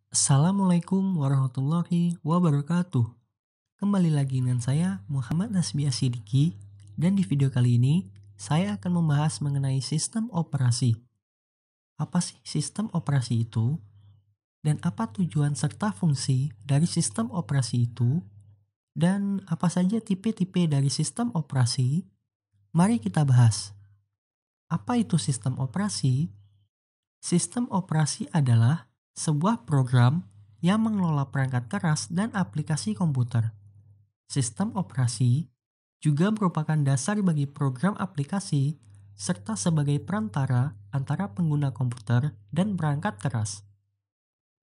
Assalamualaikum warahmatullahi wabarakatuh. Kembali lagi dengan saya Muhammad Nasbi Asidiki dan di video kali ini saya akan membahas mengenai sistem operasi. Apa sih sistem operasi itu dan apa tujuan serta fungsi dari sistem operasi itu dan apa saja tipe-tipe dari sistem operasi? Mari kita bahas. Apa itu sistem operasi? Sistem operasi adalah sebuah program yang mengelola perangkat keras dan aplikasi komputer. Sistem operasi juga merupakan dasar bagi program aplikasi serta sebagai perantara antara pengguna komputer dan perangkat keras.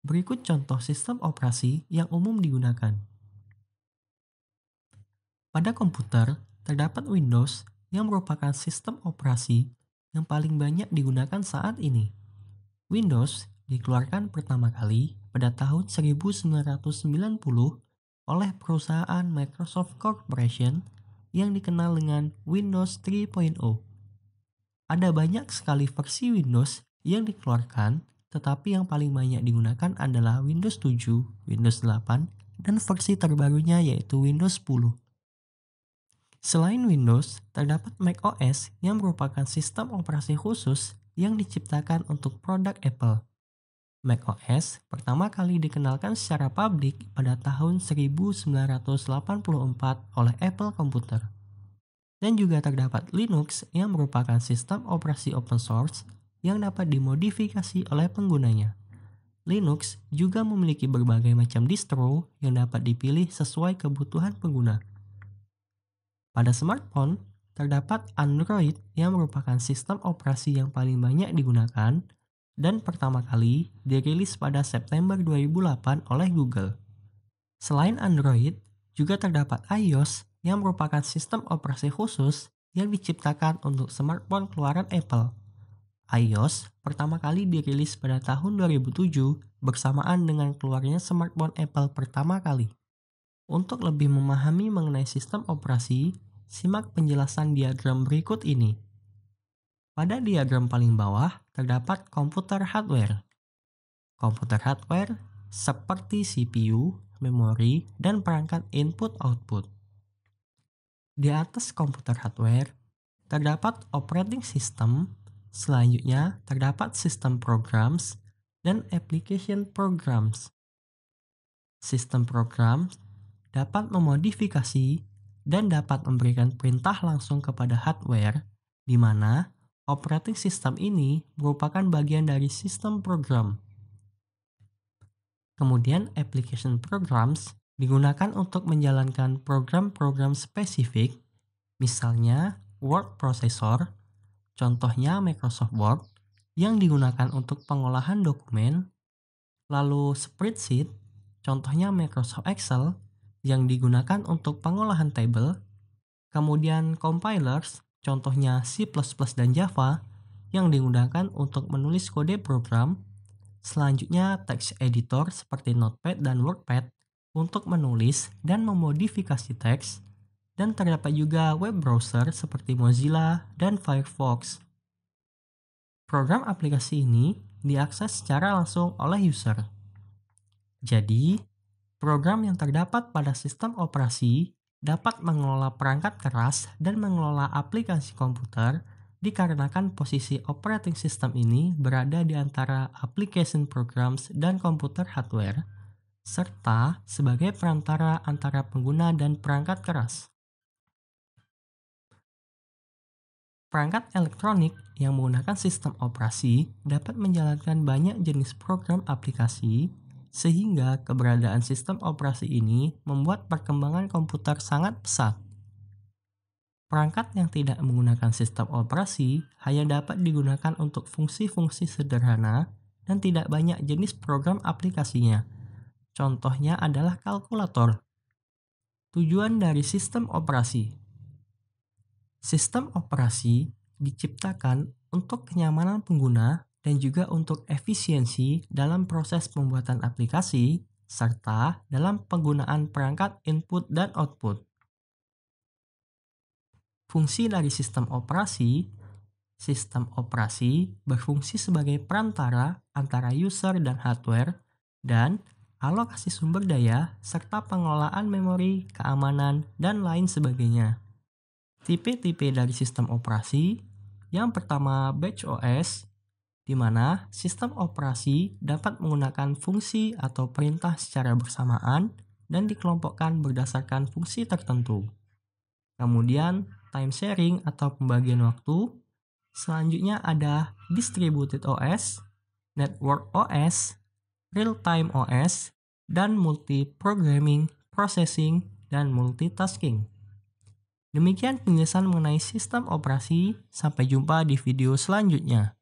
Berikut contoh sistem operasi yang umum digunakan. Pada komputer, terdapat Windows yang merupakan sistem operasi yang paling banyak digunakan saat ini. Windows dikeluarkan pertama kali pada tahun 1990 oleh perusahaan Microsoft Corporation yang dikenal dengan Windows 3.0. Ada banyak sekali versi Windows yang dikeluarkan, tetapi yang paling banyak digunakan adalah Windows 7, Windows 8, dan versi terbarunya yaitu Windows 10. Selain Windows, terdapat macOS yang merupakan sistem operasi khusus yang diciptakan untuk produk Apple. macOS pertama kali dikenalkan secara publik pada tahun 1984 oleh Apple Computer. Dan juga terdapat Linux yang merupakan sistem operasi open source yang dapat dimodifikasi oleh penggunanya. Linux juga memiliki berbagai macam distro yang dapat dipilih sesuai kebutuhan pengguna. Pada smartphone, terdapat Android yang merupakan sistem operasi yang paling banyak digunakan dan pertama kali dirilis pada September 2008 oleh Google. Selain Android, juga terdapat iOS yang merupakan sistem operasi khusus yang diciptakan untuk smartphone keluaran Apple. iOS pertama kali dirilis pada tahun 2007 bersamaan dengan keluarnya smartphone Apple pertama kali. Untuk lebih memahami mengenai sistem operasi, simak penjelasan diagram berikut ini. Pada diagram paling bawah, terdapat komputer hardware. Komputer hardware seperti CPU, memori, dan perangkat input-output. Di atas komputer hardware, terdapat operating system, selanjutnya terdapat sistem programs, dan application programs. Sistem programs dapat memodifikasi dan dapat memberikan perintah langsung kepada hardware, di mana operating system ini merupakan bagian dari sistem program. Kemudian application programs digunakan untuk menjalankan program-program spesifik, misalnya word processor, contohnya Microsoft Word, yang digunakan untuk pengolahan dokumen, lalu spreadsheet, contohnya Microsoft Excel, yang digunakan untuk pengolahan tabel, kemudian compilers, contohnya C++ dan Java, yang digunakan untuk menulis kode program. Selanjutnya text editor seperti Notepad dan WordPad untuk menulis dan memodifikasi teks, dan terdapat juga web browser seperti Mozilla dan Firefox. Program aplikasi ini diakses secara langsung oleh user. Jadi, program yang terdapat pada sistem operasi dapat mengelola perangkat keras dan mengelola aplikasi komputer dikarenakan posisi operating system ini berada di antara application programs dan komputer hardware, serta sebagai perantara antara pengguna dan perangkat keras. Perangkat elektronik yang menggunakan sistem operasi dapat menjalankan banyak jenis program aplikasi, sehingga keberadaan sistem operasi ini membuat perkembangan komputer sangat pesat. Perangkat yang tidak menggunakan sistem operasi hanya dapat digunakan untuk fungsi-fungsi sederhana dan tidak banyak jenis program aplikasinya. Contohnya adalah kalkulator. Tujuan dari sistem operasi. Sistem operasi diciptakan untuk kenyamanan pengguna dan juga untuk efisiensi dalam proses pembuatan aplikasi serta dalam penggunaan perangkat input dan output. Fungsi dari sistem operasi berfungsi sebagai perantara antara user dan hardware dan alokasi sumber daya, serta pengelolaan memori, keamanan, dan lain sebagainya. Tipe-tipe dari sistem operasi, yang pertama batch OS, di mana sistem operasi dapat menggunakan fungsi atau perintah secara bersamaan dan dikelompokkan berdasarkan fungsi tertentu. Kemudian, time sharing atau pembagian waktu. Selanjutnya ada distributed OS, network OS, real-time OS, dan multi-programming, processing, dan multitasking. Demikian penjelasan mengenai sistem operasi. Sampai jumpa di video selanjutnya.